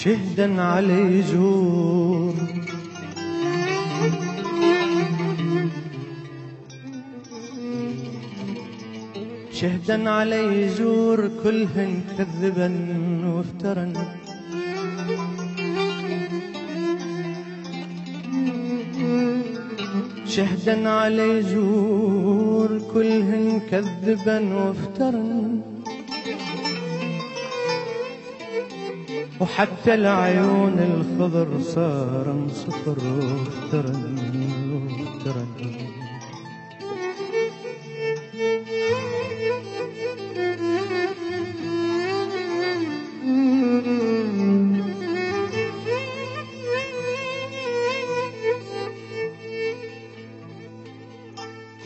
شهدا علي يزور شهدا علي يزور كلهن كذبا وافترا شهدا علي يزور كلهن كذبا وافترا وحتى العيون الخضر صار صفر وافترا وافترا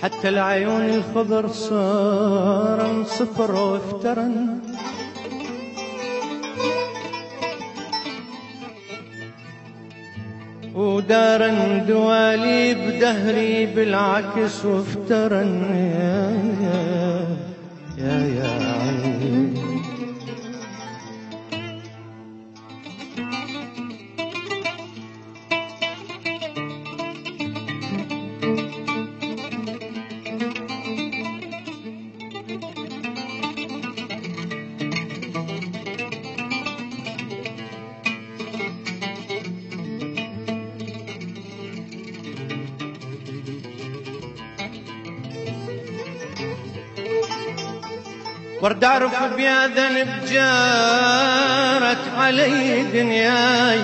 حتى العيون الخضر صار صفر وافترا ودارا دوالي بدهري بالعكس وافترا يا عيني ورد اعرف بيا ذنب جارت علي دنياي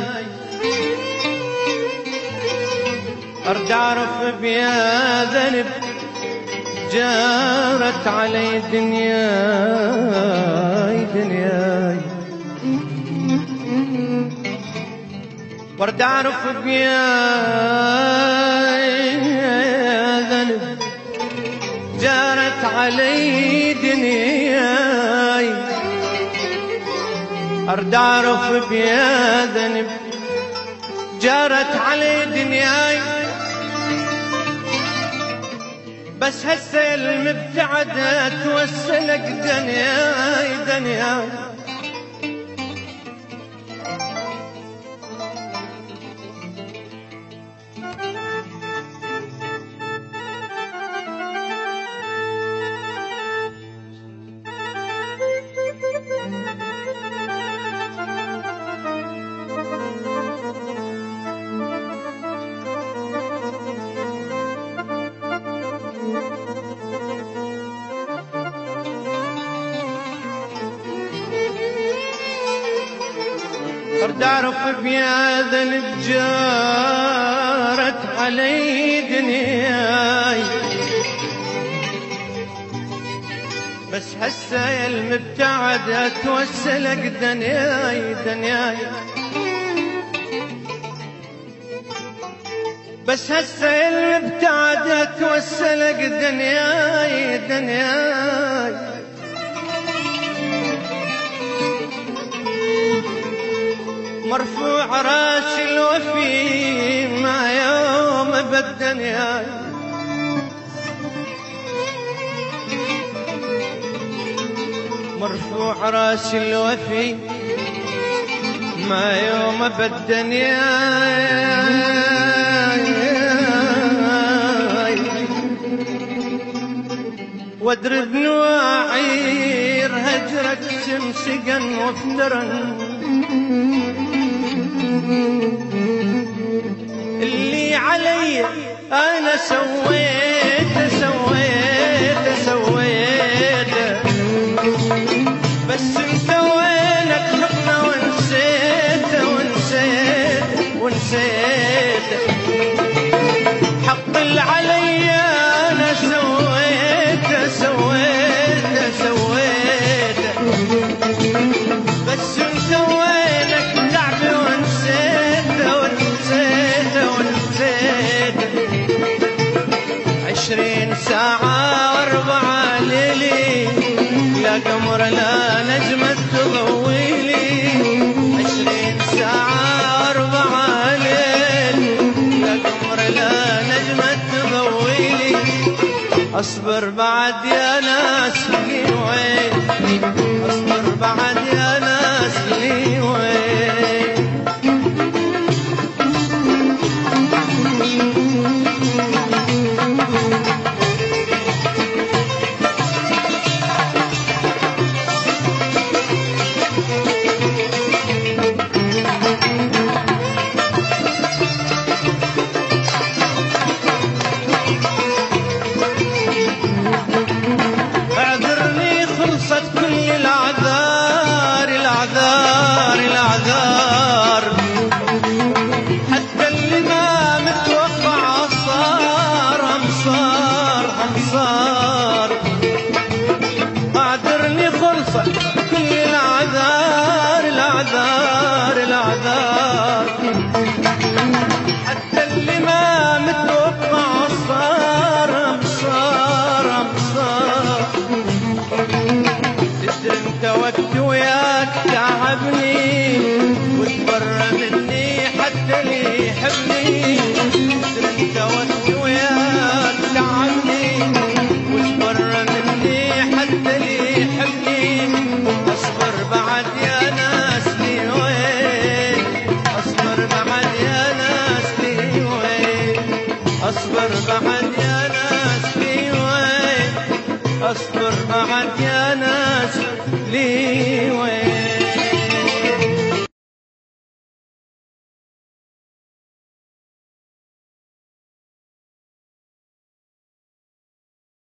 ورد اعرف بيا ذنب جارت علي دنياي دنياي ورد اعرف بيا ذنب جارت علي دنياي أرد أعرف بيا ذنب جارت علي دنياي بس هسه المبتعدة توصلك دنياي دنياي ارد اعرف بيا ذنب جارت علي دنياي بس هسه يا المبتعد اتوسلك دنياي دنياي بس هسه يا المبتعد اتوسلك دنياي دنياي مرفوع راس الوفي ما يوم بالدنيا مرفوع راس الوفي ما يوم بالدنيا وادرب نواعير هجرك سمسقا وافترا اللي علي انا سويت بس انت وينك حقنا ونسيت حق اللي علي انا سويت بس انت وينك تعبي ونسيت 20 ساعة و4 ليلي يا قمر لا نجمة تضويلي 20 ساعة و4 ليل اصبر بعد يا ناس لي وين، اصبر بعد يا ناس لي وين. حتى اللي ما متوقع صار صار اعذرني خلصت كل الأعذار حتى اللي ما متوقع صار تدري انت وقت وياك تعبني وتبرى مني حتى اللي يحبني. تدري انت وقت وياك تعبني وتبرى مني حتى اللي يحبني. اصبر بعد يا ناس لي وين، اصبر بعد يا ناس لي وين، اصبر بعد يا ناس لي وين، اصبر بعد يا ناس لي وين.